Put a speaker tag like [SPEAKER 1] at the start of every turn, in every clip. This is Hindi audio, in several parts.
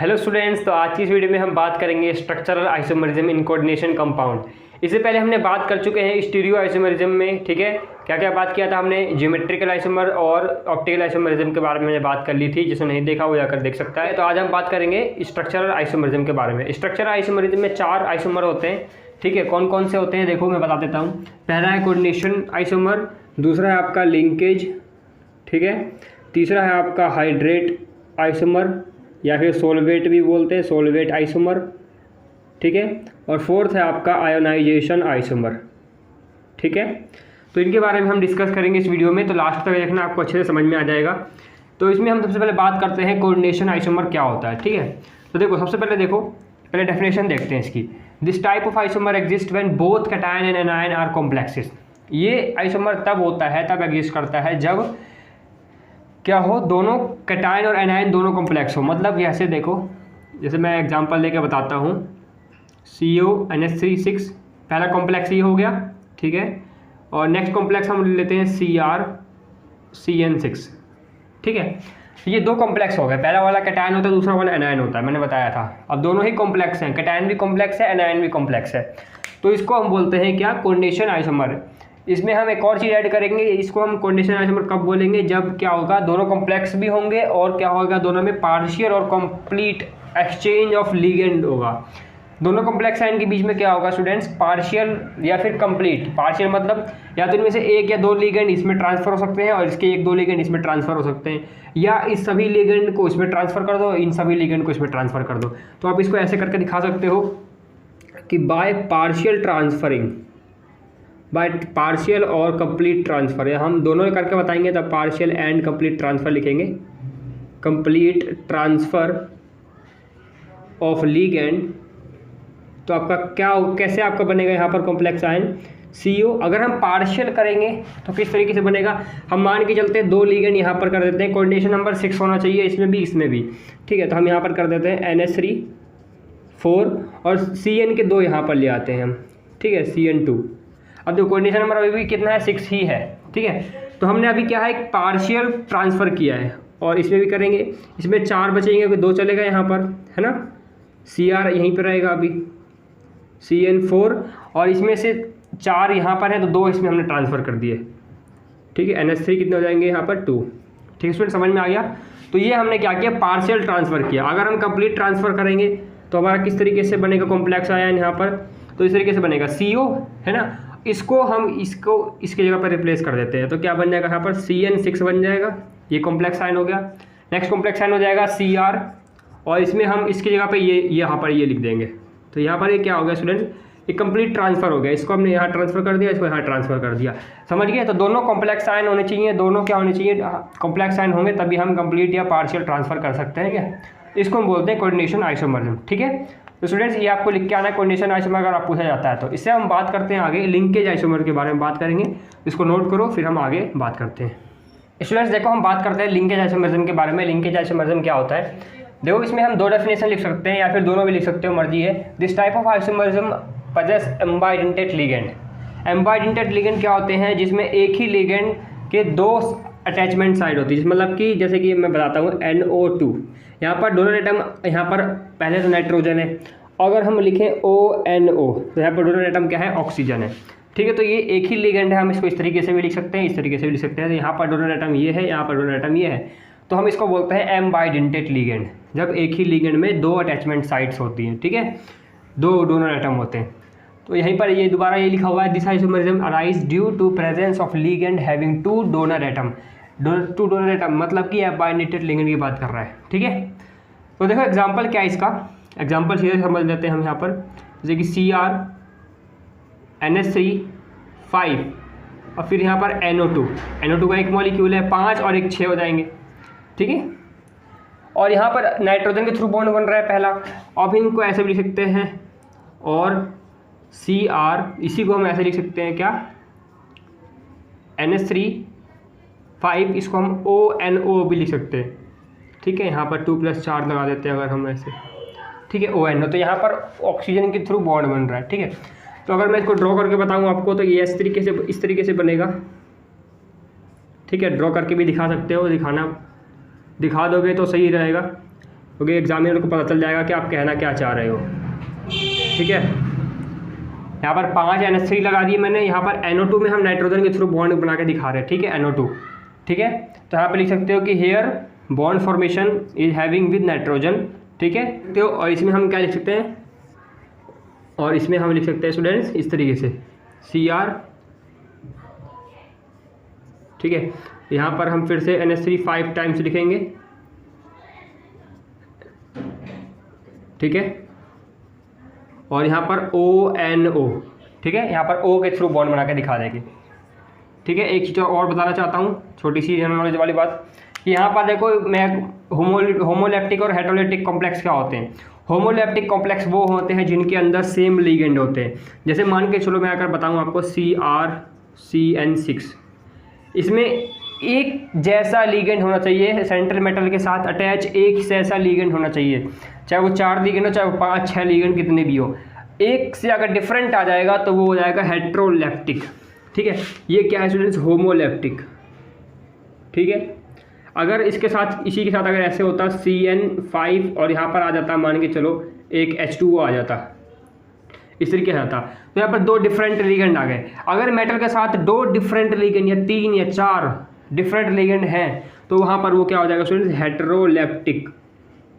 [SPEAKER 1] हेलो स्टूडेंट्स, तो आज की इस वीडियो में हम बात करेंगे structural isomerism in coordination compound. इससे पहले हमने बात कर चुके हैं स्टीरियो आइसोमरिज्म में, ठीक है। क्या क्या बात किया था हमने? ज्योमेट्रिकल आइसोमर और ऑप्टिकल आइसोमरिज्म के बारे में बात कर ली थी। जिसने नहीं देखा वो जाकर देख सकता है। तो आज हम बात करेंगे स्ट्रक्चरल आइसोमरिज्म के बारे में। स्ट्रक्चरल आइसोमरिज्म में 4 आइसोमर होते हैं, ठीक है। कौन कौन से होते हैं देखो मैं बता देता हूँ। पहला है कोऑर्डिनेशन आइसोमर, दूसरा है आपका लिंकेज, ठीक है। तीसरा है आपका हाइड्रेट आइसोमर या फिर सोलवेट भी बोलते हैं, सोलवेट आइसोमर, ठीक है। और फोर्थ है आपका आयोनाइजेशन आइसोमर, ठीक है। तो इनके बारे में हम डिस्कस करेंगे इस वीडियो में, तो लास्ट तक देखना, आपको अच्छे से समझ में आ जाएगा। तो इसमें हम सबसे पहले बात करते हैं कोऑर्डिनेशन आइसोमर क्या होता है, ठीक है। तो देखो सबसे पहले डेफिनेशन देखते हैं इसकी। This type of isomer exist when both cation and anion are complexes. ये आइसोमर तब होता है, तब एग्जिस्ट करता है जब क्या हो, दोनों कैटायन और एनायन दोनों कॉम्प्लेक्स हो। मतलब ऐसे देखो, जैसे मैं एग्जांपल लेके बताता हूँ। CONH3 पहला कॉम्प्लेक्स ये हो गया, ठीक है। और नेक्स्ट कॉम्प्लेक्स हम लेते हैं CrCN6, ठीक है। ये 2 कॉम्प्लेक्स हो गए। पहला वाला कैटायन होता है, दूसरा वाला एनायन होता है, मैंने बताया था। अब दोनों ही कॉम्प्लेक्स हैं, कैटायन भी कॉम्प्लेक्स है, एनायन भी कॉम्प्लेक्स है। तो इसको हम बोलते हैं क्या? Coordination isomer. इसमें हम एक और चीज़ ऐड करेंगे, इसको हम कोऑर्डिनेशन आइसोमर कब बोलेंगे? जब क्या होगा, दोनों कॉम्प्लेक्स भी होंगे और क्या होगा, दोनों में पार्शियल और कंप्लीट एक्सचेंज ऑफ लिगेंड होगा। दोनों कॉम्प्लेक्स आयन के बीच में क्या होगा स्टूडेंट्स? पार्शियल या फिर कंप्लीट। पार्शियल मतलब या तो इनमें से 1 या 2 लिगेंड इसमें ट्रांसफर हो सकते हैं और इसके 1-2 लिगेंड इसमें ट्रांसफर हो सकते हैं, या इस सभी लिगेंड को इसमें ट्रांसफर कर दो, इन सभी लिगेंड को इसमें ट्रांसफर कर दो। तो आप इसको ऐसे करके दिखा सकते हो कि by partial transferring, by partial और कंप्लीट ट्रांसफर, या हम दोनों करके बताएंगे तब पार्शियल एंड कंप्लीट ट्रांसफर लिखेंगे। कंप्लीट ट्रांसफर ऑफ लिगेंड, तो आपका क्या, कैसे आपका बनेगा यहाँ पर कॉम्प्लेक्स आयन CO। अगर हम पार्शियल करेंगे तो किस तरीके से बनेगा? हम मान के चलते हैं 2 लिगेंड यहाँ पर कर देते हैं। कोऑर्डिनेशन नंबर 6 होना चाहिए इसमें भी, इसमें भी, ठीक है। तो हम यहाँ पर कर देते हैं NH3 4 और CN के 2 यहाँ पर ले आते हैं हम, ठीक है, CN2। अब जो कोऑर्डिनेशन नंबर अभी भी कितना है? 6 ही है, ठीक है। तो हमने अभी क्या है, एक पार्शियल ट्रांसफ़र किया है और इसमें भी करेंगे। इसमें 4 बचेंगे, 2 चलेगा यहाँ पर, है ना। CR यहीं पर रहेगा अभी, CN4, और इसमें से 4 यहाँ पर है तो 2 इसमें हमने ट्रांसफ़र कर दिए, ठीक है। NH3 कितने हो जाएंगे यहाँ पर? 2, ठीक है स्टूडेंट, समझ में आ गया। तो ये हमने क्या किया, पार्शियल ट्रांसफ़र किया। अगर हम कंप्लीट ट्रांसफ़र करेंगे तो हमारा किस तरीके से बनेगा कॉम्प्लेक्स आयन यहाँ पर? तो इस तरीके से बनेगा CO, है ना। इसको हम इसके जगह पर रिप्लेस कर देते हैं, तो क्या बन जाएगा यहाँ पर? CN6 बन जाएगा, ये कॉम्प्लेक्स आयन हो गया। नेक्स्ट कॉम्प्लेक्स आयन हो जाएगा CR, और इसमें हम इसकी जगह पे ये यहाँ पर ये लिख देंगे। तो यहाँ पर ये क्या हो गया स्टूडेंट्स? ये कंप्लीट ट्रांसफ़र हो गया। इसको हमने यहाँ ट्रांसफ़र कर दिया, इसको यहाँ ट्रांसफ़र कर दिया, समझ गए। तो दोनों कॉम्प्लेक्स आयन होने चाहिए, दोनों क्या होने चाहिए? कॉम्प्लेक्स आयन होंगे तभी हम कंप्लीट या पार्शियल ट्रांसफ़र कर सकते हैं, क्या? इसको हम बोलते हैं कोऑर्डिनेशन आइसोमरिज्म, ठीक है। तो स्टूडेंट्स ये आपको लिख के आना है कोऑर्डिनेशन आइसोमर, अगर आप पूछा जाता है तो। इससे हम बात करते हैं आगे लिंकेज आइसोमर के बारे में बात करेंगे। इसको नोट करो, फिर हम आगे बात करते हैं। स्टूडेंट्स देखो हम बात करते हैं लिंकेज आइसोमरिज्म के बारे में। लिंकेज आइसोमरिज्म क्या होता है? देखो इसमें हम 2 डेफिनेशन लिख सकते हैं या फिर दोनों भी लिख सकते हो, मर्जी है। This type of isomerism possess ambidentate ligand. Ambidentate ligand क्या होते हैं? जिसमें एक ही लिगेंड के 2 अटैचमेंट साइड होती है। मतलब कि जैसे कि मैं बताता हूँ NO2, यहाँ पर डोनर एटम, यहाँ पर पहले तो नाइट्रोजन है। अगर हम लिखें ONO तो यहाँ पर डोनर एटम क्या है? ऑक्सीजन है, ठीक है। तो ये एक ही लिगेंड है, हम इसको इस तरीके से भी लिख सकते हैं, इस तरीके से भी लिख सकते हैं। तो यहाँ पर डोनर एटम ये है, यहाँ पर डोनर एटम ये है, तो हम इसको बोलते हैं एम्बाइडेंटेड लिगेंड। जब एक ही लिगेंड में 2 अटैचमेंट साइट्स होती हैं, ठीक है, 2 डोनर एटम होते हैं। तो यहीं पर ये दोबारा ये लिखा हुआ है, this isomerism arise due to presence of ligand having 2 donor atom. 2 donor atom मतलब कि एम्बाइडेंटेड लिगेंड की बात कर रहा है, ठीक है। तो देखो एग्जांपल क्या है इसका, एग्जांपल सीधे समझ लेते हैं हम यहाँ पर। जैसे कि CR NH3 और फिर यहाँ पर NO2 का एक मॉलिक्यूल है, 5 और 1 6 हो जाएंगे, ठीक है। और यहाँ पर नाइट्रोजन के थ्रू बॉन्ड बन रहा है पहला। अब इनको ऐसे भी लिख सकते हैं, और CR इसी को हम ऐसे लिख सकते हैं क्या? NH3 इसको हम ONO भी लिख सकते हैं, ठीक है। यहाँ पर 2+4 लगा देते हैं अगर हम ऐसे, ठीक है, ONO। तो यहाँ पर ऑक्सीजन के थ्रू बॉन्ड बन रहा है, ठीक है। तो अगर मैं इसको ड्रॉ करके बताऊँ आपको तो ये इस तरीके से बनेगा, ठीक है। ड्रॉ करके भी दिखा सकते हो, दिखा दोगे तो सही रहेगा। क्योंकि एग्जामिनर को पता चल जाएगा कि आप कहना क्या चाह रहे हो। ठीक है, यहाँ पर 5 NH3 लगा दिए मैंने। यहाँ पर NO2 में हम नाइट्रोजन के थ्रू बॉन्ड बना के दिखा रहे हैं। ठीक है, NO2। ठीक है, तो यहाँ पर लिख सकते हो कि here bond formation is having with nitrogen. ठीक है, तो और इसमें हम क्या लिख सकते हैं, और इसमें हम लिख सकते हैं स्टूडेंट्स इस तरीके से Cr। ठीक है, यहाँ पर हम फिर से NH3 5 टाइम्स लिखेंगे। ठीक है, और यहाँ पर ONO। ठीक है, यहाँ पर O के थ्रू बॉन्ड बना के दिखा देंगे। ठीक है, एक चीज़ और बताना चाहता हूँ, छोटी सी जनरल नॉलेज वाली बात, कि यहाँ पर देखो मैं होमोलैप्टिक और हेटेरोलैप्टिक कॉम्प्लेक्स क्या होते हैं। होमोलैप्टिक कॉम्प्लेक्स वो होते हैं जिनके अंदर सेम लिगेंड होते हैं। जैसे मान के चलो मैं अगर बताऊँ आपको CrCN6, इसमें एक जैसा लिगेंड होना चाहिए, सेंट्रल मेटल के साथ अटैच एक जैसा लिगेंड होना चाहिए, चाहे वो 4 लिगेंड हो, चाहे वो 5-6 लिगेंड कितने भी हो। एक से अगर डिफरेंट आ जाएगा तो वो हो जाएगा हेट्रोलैप्टिक। ठीक है, ये क्या है स्टूडेंट्स, होमोलैप्टिक। ठीक है, अगर इसके साथ इसी के साथ अगर ऐसे होता CN5 और यहाँ पर आ जाता मान के चलो एक H2O आ जाता, इस तरीके से आता, तो यहाँ पर 2 डिफरेंट लिगेंड आ गए। अगर मेटल के साथ 2 डिफरेंट लिगेंड या 3 या 4 डिफरेंट लिगेंड हैं तो वहाँ पर वो क्या हो जाएगा स्टूडेंट्स,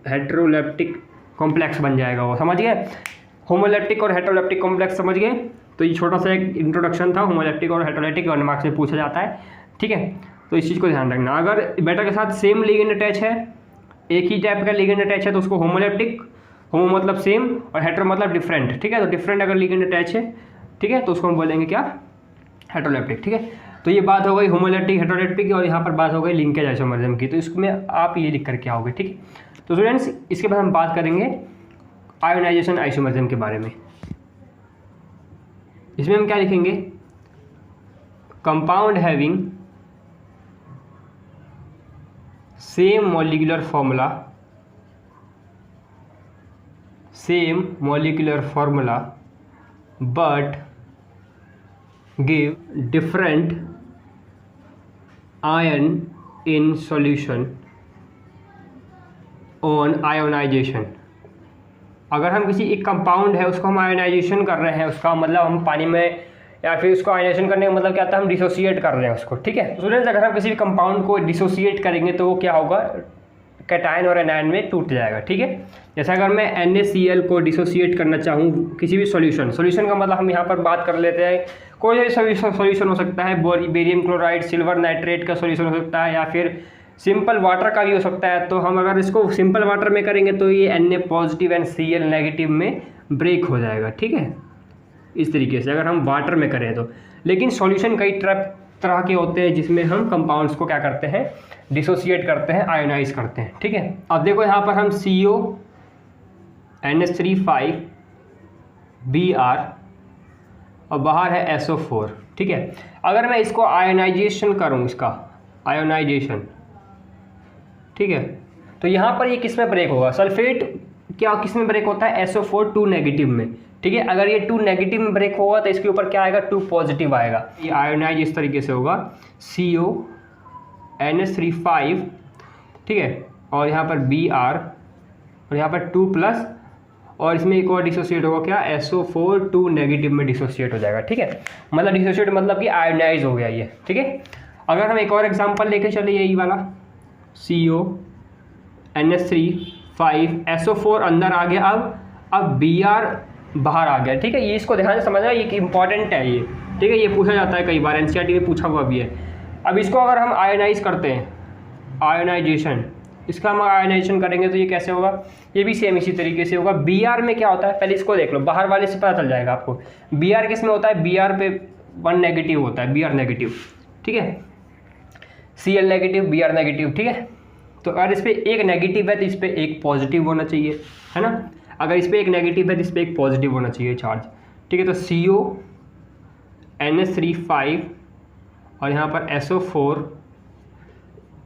[SPEAKER 1] हेट्रोलैप्टिक कॉम्प्लेक्स बन जाएगा वो। समझ गए, होमोलैप्टिक और हेट्रोलैप्टिक कॉम्प्लेक्स समझ गए। तो ये छोटा सा एक इंट्रोडक्शन था होमोलैप्टिक और हेट्रोलैप्टिक, 1 मार्क्स में पूछा जाता है। ठीक है, तो इस चीज़ को ध्यान रखना। अगर मेटल के साथ सेम लिगेंड अटैच है, एक ही टाइप का लिगेंड अटैच है तो उसको होमोलैप्टिक, होमो मतलब सेम और हेट्रो मतलब डिफरेंट। ठीक है, तो डिफरेंट अगर लिगेंड अटैच है, ठीक है, तो उसको हम बोलेंगे क्या, हेट्रोलैप्टिक। ठीक है, तो ये बात हो गई होमोलैप्टिक हेट्रोलैप्टिक की, और यहाँ पर बात हो गई लिंकेज आइसोमरिज्म की। तो इसमें आप ये लिख करके आओगे। ठीक है, तो स्टूडेंट्स इसके बाद हम बात करेंगे आयोनाइजेशन आइसोमरिज्म के बारे में। इसमें हम क्या लिखेंगे, compound having same molecular formula but give different ion in solution on ionization। अगर हम किसी एक कंपाउंड है उसको हम आयोनाइजेशन कर रहे हैं, उसका मतलब हम पानी में, या फिर उसको आयोनाइजेशन करने का मतलब क्या आता है, हम डिसोसिएट कर रहे हैं उसको। ठीक है स्टूडेंट्स, अगर हम किसी भी कंपाउंड को डिसोसिएट करेंगे तो वो क्या होगा, कैटायन और एनायन में टूट जाएगा। ठीक है, जैसे अगर मैं NaCl को डिसोसिएट करना चाहूँ किसी भी सॉल्यूशन का मतलब हम यहाँ पर बात कर लेते हैं, कोई भी सॉल्यूशन हो सकता है, बेरियम क्लोराइड, सिल्वर नाइट्रेट का सॉल्यूशन हो सकता है, या फिर सिंपल वाटर का भी हो सकता है। तो हम अगर इसको सिंपल वाटर में करेंगे तो ये Na positive and Cl negative में ब्रेक हो जाएगा। ठीक है, इस तरीके से अगर हम वाटर में करें तो। लेकिन सॉल्यूशन कई तरह के होते हैं जिसमें हम कंपाउंड्स को क्या करते हैं, डिसोसिएट करते हैं, आयोनाइज करते हैं। ठीक है, अब देखो यहाँ पर हम CO NH3 5Br और बाहर है SO4। ठीक है, अगर मैं इसको आयोनाइजेशन करूँ, इसका आयोनाइजेशन, ठीक है, तो यहाँ पर ये किस में ब्रेक होगा, सल्फेट क्या किस में ब्रेक होता है, SO4 2 नेगेटिव में। ठीक है, अगर ये 2 नेगेटिव में ब्रेक होगा तो इसके ऊपर क्या आएगा, 2 पॉजिटिव आएगा। ये आयोनाइज इस तरीके से होगा CO NH3 5, ठीक है, और यहाँ पर Br और यहाँ पर 2+, और इसमें एक और डिसोसिएट होगा क्या, SO4 2 नेगेटिव में डिसोसिएट हो जाएगा। ठीक है, मतलब डिसोसिएट मतलब कि आयोनाइज हो गया ये। ठीक है, अगर हम एक और एग्जांपल लेके चले, यही वाला CO NH3 5 SO4 अंदर आ गया, अब Br बाहर आ गया। ठीक है, ये इसको ध्यान से समझना, ये इंपॉर्टेंट है ये। ठीक है, ये पूछा जाता है कई बार, NCERT में पूछा हुआ भी है। अब इसको अगर हम आयोनाइज करते हैं, आयोनाइजेशन, इसका हम आयोनाइजेशन करेंगे तो ये कैसे होगा, ये भी सेम इसी तरीके से होगा। Br में क्या होता है, पहले इसको देख लो, बाहर वाले से पता चल जाएगा आपको। Br किस में होता है, Br पे 1 नेगेटिव होता है, Br नेगेटिव। ठीक है, Cl नेगेटिव, Br नेगेटिव। ठीक है, तो अगर इस पर एक नेगेटिव है तो इस पर एक पॉजिटिव होना चाहिए, है ना। अगर इस पर एक नेगेटिव है तो इस पर एक पॉजिटिव होना चाहिए चार्ज। ठीक है, तो CO NH3 5 और यहाँ पर SO4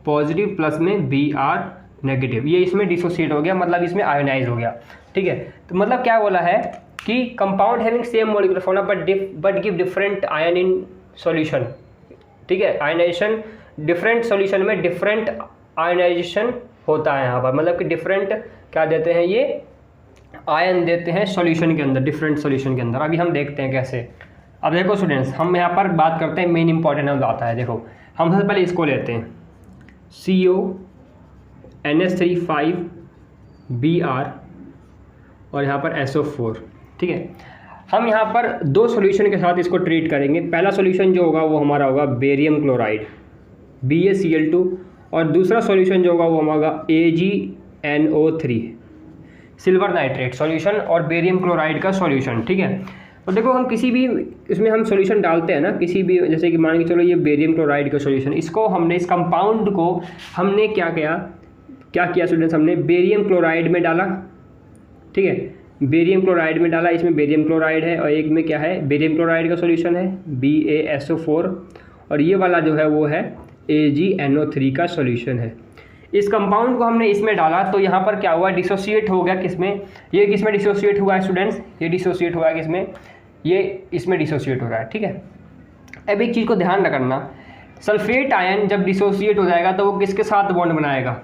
[SPEAKER 1] पॉजिटिव प्लस में Br नेगेटिव, ये इसमें डिसोसिएट हो गया, मतलब इसमें आयोनाइज हो गया। ठीक है, तो मतलब क्या बोला है कि compound having same molecular formula but give different ion in solution. ठीक है, आयोनाइजेशन डिफरेंट सॉल्यूशन में डिफरेंट आयोनाइजेशन होता है यहाँ पर, मतलब कि डिफरेंट क्या देते हैं, ये आयन देते हैं सॉल्यूशन के अंदर, डिफरेंट सॉल्यूशन के अंदर। अभी हम देखते हैं कैसे। अब देखो स्टूडेंट्स, हम यहाँ पर बात करते हैं, मेन इंपॉर्टेंट हम आता है। देखो हम सबसे पहले इसको लेते हैं, CONH3 5Br और यहाँ पर SO4, ठीक है। हम यहाँ पर दो सॉल्यूशन के साथ इसको ट्रीट करेंगे। पहला सॉल्यूशन जो होगा वो हमारा होगा बेरियम क्लोराइड BaCl2, और दूसरा सॉल्यूशन जो होगा वो हमारा AgNO3 सिल्वर नाइट्रेट सॉल्यूशन और बेरियम क्लोराइड का सॉल्यूशन, ठीक है। तो देखो हम किसी भी इसमें हम सॉल्यूशन डालते हैं ना, किसी भी, जैसे कि मान के चलो ये बेरियम क्लोराइड का सॉल्यूशन, इसको हमने, इस कंपाउंड को हमने क्या किया स्टूडेंट्स, हमने बेरियम क्लोराइड में डाला, ठीक है, बेरियम क्लोराइड में डाला। इसमें बेरियम क्लोराइड है और एक में क्या है, बेरियम क्लोराइड का सॉल्यूशन है BaSO4, और ये वाला जो है वो है AgNO3 का सॉल्यूशन है। इस कंपाउंड को हमने इसमें डाला तो यहाँ पर क्या हुआ, डिसोसिएट हो गया। किसमें, ये किसमें डिसोसिएट हुआ है स्टूडेंट्स, ये डिसोसिएट हुआ है किसमें, ये इसमें डिसोसिएट हो रहा है, ठीक है। अब एक चीज़ को ध्यान रखना, सल्फेट आयन जब डिसोसिएट हो जाएगा तो वो किसके साथ बॉन्ड बनाएगा,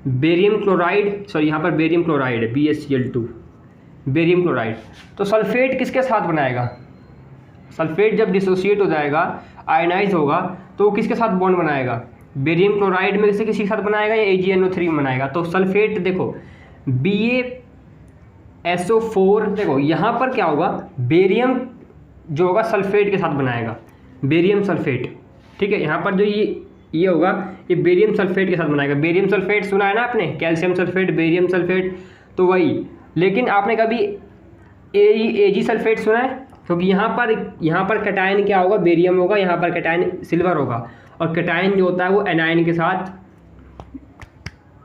[SPEAKER 1] बेरियम क्लोराइड, सॉरी यहाँ पर बेरियम क्लोराइड है BaCl2 बेरियम क्लोराइड। तो सल्फेट किसके साथ बनाएगा, सल्फेट जब डिसोसिएट हो जाएगा, आयनाइज होगा, तो वो किसके साथ बॉन्ड बनाएगा, बेरियम क्लोराइड में से किसी के साथ बनाएगा या AgNO3 में बनाएगा। तो सल्फेट देखो BaSO4, देखो यहाँ पर क्या होगा, बेरियम जो होगा सल्फेट के साथ बनाएगा, बेरियम सल्फेट, ठीक है। यहाँ पर जो ये होगा, ये बेरियम सल्फेट के साथ बनाएगा। बेरियम सल्फेट सुना है ना आपने, कैल्शियम सल्फेट, बेरियम सल्फेट, तो वही। लेकिन आपने कभी Ag सल्फेट सुना है, क्योंकि यहाँ पर कैटायन क्या होगा, बेरियम होगा, यहाँ पर कैटायन सिल्वर होगा, और कैटायन जो होता है वो एनायन के साथ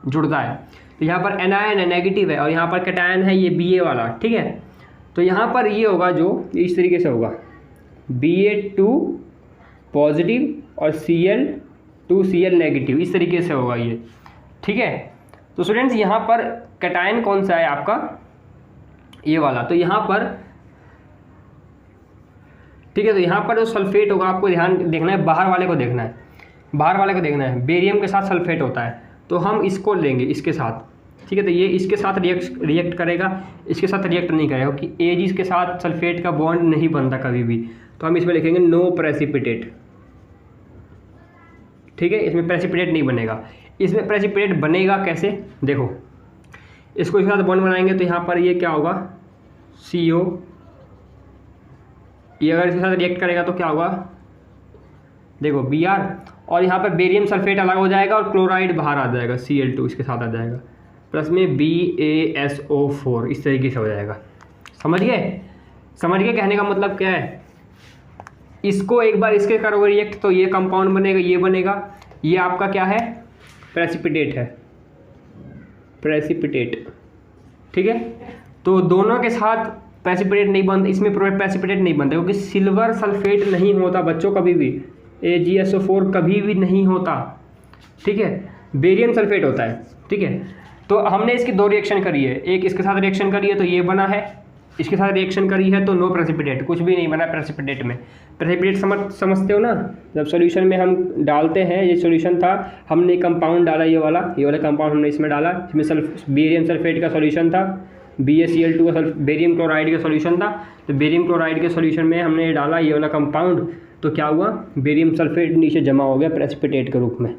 [SPEAKER 1] जुड़ता है। तो यहाँ पर एनायन है, नेगेटिव है, और यहाँ पर कैटायन है ये Ba वाला, ठीक है। तो यहाँ पर ये होगा जो इस तरीके से होगा, Ba2 पॉजिटिव और Cl2Cl नेगेटिव, इस तरीके से होगा ये, ठीक है। तो स्टूडेंट्स यहाँ पर कैटायन कौन सा है आपका, ये वाला। तो यहाँ पर ठीक है, तो यहाँ पर जो सल्फेट होगा आपको ध्यान देखना है, बाहर वाले को देखना है, बाहर वाले को देखना है। बेरियम के साथ सल्फेट होता है, तो हम इसको लेंगे इसके साथ, ठीक है। तो ये इसके साथ रिएक्ट करेगा, इसके साथ रिएक्ट नहीं करेगा, क्योंकि Ag के साथ सल्फेट का बॉन्ड नहीं बनता कभी भी। तो हम इसमें लिखेंगे नो प्रेसिपिटेट, ठीक है, इसमें प्रेसिपिटेट नहीं बनेगा। इसमें प्रेसिपिटेट बनेगा कैसे, देखो इसको इसके साथ बॉन्ड बनाएंगे तो यहाँ पर ये क्या होगा, CO, ये अगर इसके साथ रिएक्ट करेगा तो क्या होगा, देखो Br, और यहाँ पर बेरियम सल्फेट अलग हो जाएगा और क्लोराइड बाहर आ जाएगा, Cl2 इसके साथ आ जाएगा, प्लस में BaSO4, इस तरीके से हो जाएगा। समझ गए, समझ गए कहने का मतलब क्या है। इसको एक बार इसके करोगे रिएक्ट तो ये कंपाउंड बनेगा, ये बनेगा, ये आपका क्या है, प्रेसिपिटेट है, प्रेसिपिटेट, ठीक है। तो दोनों के साथ प्रेसिपिटेट नहीं बनता, इसमें प्रेसिपिटेट नहीं बनता, क्योंकि सिल्वर सल्फेट नहीं होता बच्चों कभी भी, AgSO4 कभी भी नहीं होता, ठीक है, बेरियम सल्फेट होता है, ठीक है। तो हमने इसकी दो रिएक्शन करी है, एक इसके साथ रिएक्शन करी है तो ये बना है, इसके साथ रिएक्शन करी है तो नो प्रेसिपिटेट, कुछ भी नहीं बना प्रेसिपिटेट में। प्रेसिपिटेट समझते हो ना, जब सॉल्यूशन में हम डालते हैं, ये सॉल्यूशन था, हमने कंपाउंड डाला, ये वाला कंपाउंड हमने इसमें डाला, इसमें बेरियम सल्फेट का सॉल्यूशन था, BaCl2 का बेरियम क्लोराइड का सॉल्यूशन था। तो बेरियम क्लोराइड के सॉल्यूशन में हमने डाला ये वाला कंपाउंड, तो क्या हुआ, बेरियम सल्फेट नीचे जमा हो गया प्रेसिपिटेट के रूप में,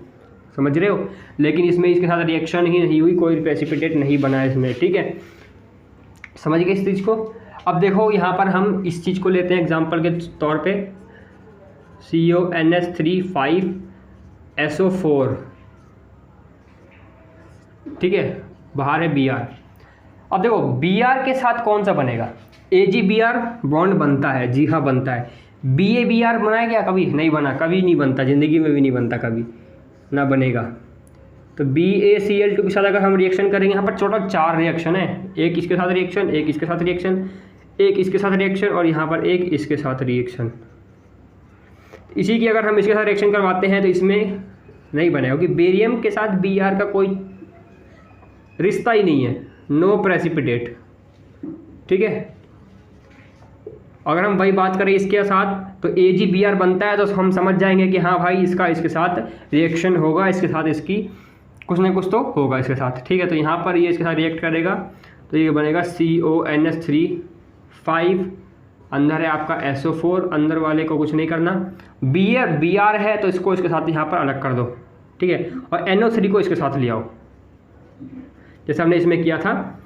[SPEAKER 1] समझ रहे हो। लेकिन इसमें इसके साथ रिएक्शन ही नहीं हुई, कोई प्रेसिपिटेट नहीं बना इसमें, ठीक है, समझ गए इस चीज़ को। अब देखो यहाँ पर हम इस चीज़ को लेते हैं एग्जांपल के तौर पे, CONH3 5SO4, ठीक है, बाहर है Br। अब देखो Br के साथ कौन सा बनेगा, AgBr बॉन्ड बनता है, जी हाँ बनता है। BaBr बनाया क्या, कभी नहीं बना, कभी नहीं बनता, ज़िंदगी में भी नहीं बनता, कभी ना बनेगा। तो BaCl2 के साथ अगर हम रिएक्शन करेंगे, यहाँ पर टोटल 4 रिएक्शन है, एक इसके साथ रिएक्शन, एक इसके साथ रिएक्शन, एक इसके साथ रिएक्शन, और यहाँ पर एक इसके साथ रिएक्शन। इसी की अगर हम इसके साथ रिएक्शन करवाते हैं तो इसमें नहीं बनेगा, क्योंकि बेरियम के साथ Br का कोई रिश्ता ही नहीं है, नो प्रेसिपिटेट, ठीक है। अगर हम वही बात करें इसके साथ तो AgBr बनता है, तो हम समझ जाएंगे कि हाँ भाई इसका इसके साथ रिएक्शन होगा, इसके साथ इसकी कुछ ना कुछ तो होगा इसके साथ, ठीक है। तो यहाँ पर ये इसके साथ रिएक्ट करेगा तो ये बनेगा CONH3 5, अंदर है आपका SO4, अंदर वाले को कुछ नहीं करना। Br है तो इसको इसके साथ यहाँ पर अलग कर दो, ठीक है। और NO3 को इसके साथ ले आओ, जैसे हमने इसमें किया था।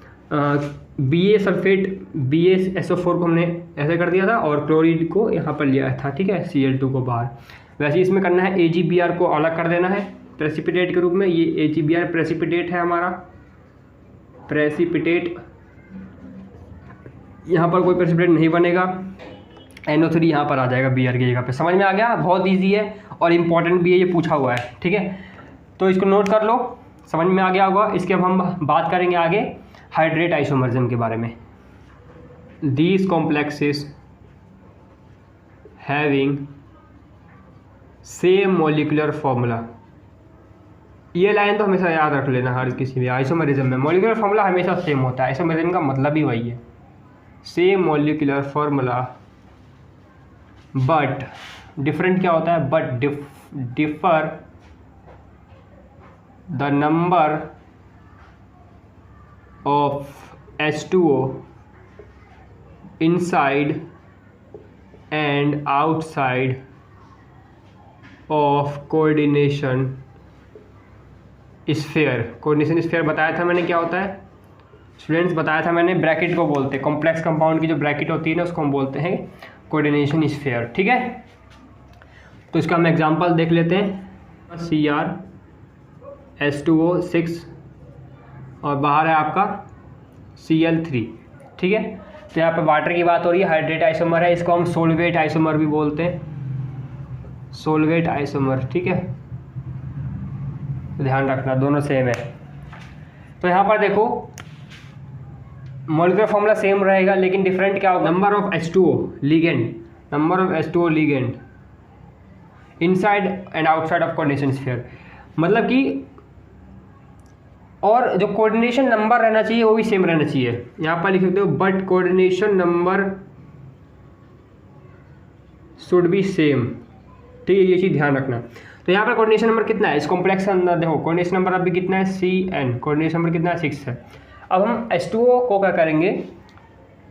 [SPEAKER 1] Ba सल्फेट BaSO4 को हमने ऐसे कर दिया था और क्लोरीन को यहाँ पर लिया था, ठीक है, Cl2 को बाहर। वैसे इसमें करना है AgBr को अलग कर देना है प्रेसिपिटेट के रूप में। ये AgBr प्रेसिपिटेट है हमारा, प्रेसिपिटेट। यहाँ पर कोई प्रेसिपिटेट नहीं बनेगा, NO3 यहाँ पर आ जाएगा Br की जगह पे। समझ में आ गया? बहुत ईजी है और इम्पॉर्टेंट भी है, ये पूछा हुआ है, ठीक है। तो इसको नोट कर लो, समझ में आ गया होगा। इसके अब हम बात करेंगे आगे हाइड्रेट आइसोमरिज्म के बारे में। These complexes having same molecular formula, ये लाइन तो हमेशा याद रख लेना हर किसी भी आइसोमरिज्म में। मॉलिक्यूलर फॉर्मूला हमेशा सेम होता है, आइसोमरिज्म का मतलब ही वही है, same molecular formula, but different क्या होता है? But differ the number of H2O inside and outside of coordination sphere। Coordination sphere बताया था मैंने क्या होता है स्टूडेंट्स, बताया था मैंने। ब्रैकेट को बोलते हैं, कॉम्प्लेक्स कंपाउंड की जो ब्रैकेट होती है ना उसको हम बोलते हैं कोऑर्डिनेशन स्फीयर, ठीक है। तो इसका हम एग्जांपल देख लेते हैं। CrH2O6 और बाहर है आपका Cl3, ठीक है। तो यहाँ पे वाटर की बात हो रही है, हाइड्रेट आइसोमर है, इसको हम सोलवेट आइसोमर भी बोलते हैं, सोलवेट आइसोमर, ठीक है। ध्यान रखना दोनों सेम है। तो यहाँ पर देखो मॉलिक्यूलर फॉर्मूला सेम रहेगा लेकिन डिफरेंट क्या होगा? Number of H2O ligand, number of H2O ligand inside and outside of coordination sphere. मतलब कि और जो कोऑर्डिनेशन नंबर रहना चाहिए वो भी सेम रहना चाहिए। यहाँ पर लिख सकते हो but coordination number should be same, ठीक है, ये चीज़ ध्यान रखना। तो यहाँ पर कोऑर्डिनेशन नंबर कितना है इस कॉम्प्लेक्स के अंदर? देखो कोऑर्डिनेशन नंबर अभी कितना है? Cn, कोऑर्डिनेशन नंबर कितना है? 6 है। अब हम H2O को क्या करेंगे?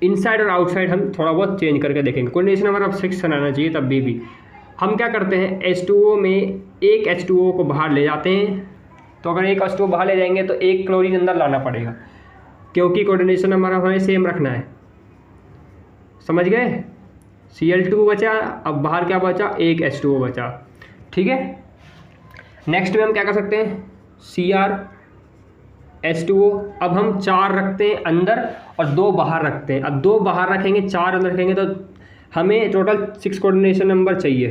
[SPEAKER 1] इनसाइड और आउटसाइड हम थोड़ा बहुत चेंज करके देखेंगे। कोऑर्डिनेशन नंबर अब 6 आना चाहिए तब भी हम क्या करते हैं H2O में एक H2O को बाहर ले जाते हैं। तो अगर एक H2O बाहर ले जाएंगे तो एक क्लोरीन अंदर लाना पड़ेगा क्योंकि कोऑर्डिनेशन नंबर हमें सेम रखना है, समझ गए। Cl2 बचा, अब बाहर क्या बचा? एक H2O बचा, ठीक है। नेक्स्ट में हम क्या कर सकते हैं? CrH2O, अब हम 4 रखते हैं अंदर और 2 बाहर रखते हैं। अब 2 बाहर रखेंगे 4 अंदर रखेंगे तो हमें टोटल 6 कोऑर्डिनेशन नंबर चाहिए।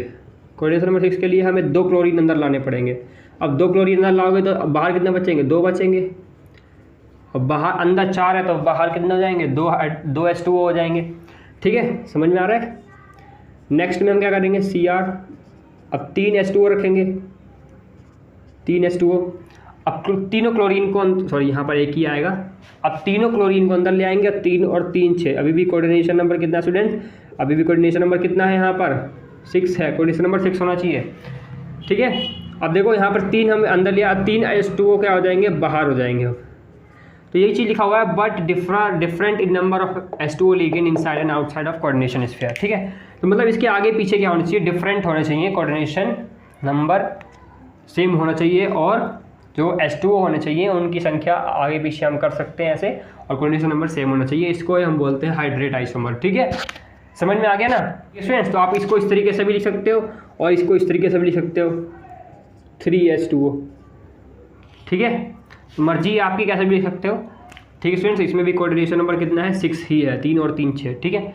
[SPEAKER 1] कोऑर्डिनेशन नंबर 6 के लिए हमें 2 क्लोरीन अंदर लाने पड़ेंगे। अब 2 क्लोरीन अंदर लाओगे तो अब बाहर कितने बचेंगे? 2 बचेंगे। अब बाहर अंदर 4 है तो बाहर कितने हो जाएंगे? 2 H2O हो जाएंगे, ठीक है, समझ में आ रहा है। नेक्स्ट में हम क्या करेंगे? Cr, अब 3 H2O रखेंगे, 3 H2O। अब तीनों क्लोरीन को सॉरी यहाँ पर एक ही आएगा। अब तीनों क्लोरीन को अंदर ले आएंगे, 3 और 3 6। अभी भी कोऑर्डिनेशन नंबर कितना स्टूडेंट? अभी भी कोऑर्डिनेशन नंबर कितना है यहाँ पर? 6 है, कोऑर्डिनेशन नंबर 6 होना चाहिए, ठीक है। अब देखो यहाँ पर 3 हम अंदर लिया, 3 H2O क्या हो जाएंगे? बाहर हो जाएंगे। तो यही चीज़ लिखा हुआ है but different in number of H2O ligand inside and outside of coordination sphere, ठीक है। तो मतलब इसके आगे पीछे क्या होना चाहिए? डिफरेंट होना चाहिए, कोऑर्डिनेशन नंबर सेम होना चाहिए और जो H2O होने चाहिए उनकी संख्या आगे पीछे हम कर सकते हैं ऐसे, और कोऑर्डिनेशन नंबर सेम होना चाहिए। इसको हम बोलते हैं हाइड्रेट आइसोमर, ठीक है। समझ में आ गया ना स्टूडेंट्स? तो आप इसको इस तरीके से भी लिख सकते हो और इसको इस तरीके से भी लिख सकते हो, 3H2O, ठीक है। मर्जी आपकी कैसे भी लिख सकते हो, ठीक है स्टूडेंट्स। इसमें भी कोऑर्डिनेशन नंबर कितना है? 6 ही है, 3 और 3 6, ठीक है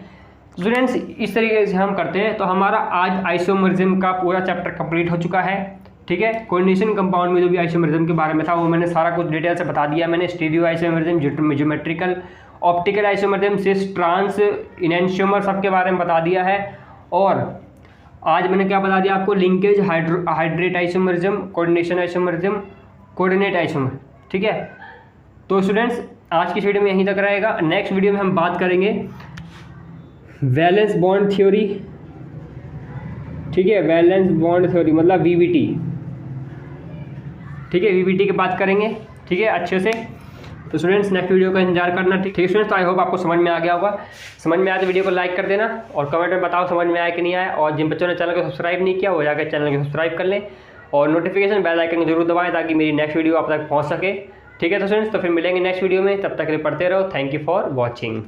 [SPEAKER 1] स्टूडेंट्स। इस तरीके से हम करते हैं। तो हमारा आज आइसोमरिज्म का पूरा चैप्टर कंप्लीट हो चुका है, ठीक है। कोऑर्डिनेशन कंपाउंड में जो भी आइसोमरिज्म के बारे में था वो मैंने सारा कुछ डिटेल से बता दिया मैंने। Stereo isomerism, geometrical, optical isomerism, cis, trans, enantiomer सबके बारे में बता दिया है। और आज मैंने क्या बता दिया आपको? Linkage, hydrate isomerism, coordination isomerism, coordinate isomer, ठीक है। तो स्टूडेंट्स आज की वीडियो में यहीं तक रहेगा। नेक्स्ट वीडियो में हम बात करेंगे वैलेंस बॉन्ड थ्योरी, ठीक है। वैलेंस बॉन्ड थ्योरी मतलब VBT, ठीक है, वीबीटी की बात करेंगे, ठीक है, अच्छे से। तो स्टूडेंट्स नेक्स्ट वीडियो का इंतजार करना, ठीक है स्टूडेंट्स। तो आई होप आपको समझ में आ गया होगा। समझ में आया तो वीडियो को लाइक कर देना और कमेंट में बताओ समझ में आया कि नहीं आया। और जिन बच्चों ने चैनल को सब्सक्राइब नहीं किया वो जाकर चैनल को सब्सक्राइब कर लें और नोटिफिकेशन बेल आइकन जरूर दबाएं ताकि मेरी नेक्स्ट वीडियो आप तक पहुँच सके, ठीक है। तो स्टूडेंट्स तो फिर मिलेंगे नेक्स्ट वीडियो में, तब तक के लिए पढ़ते रहो। Thank you for watching.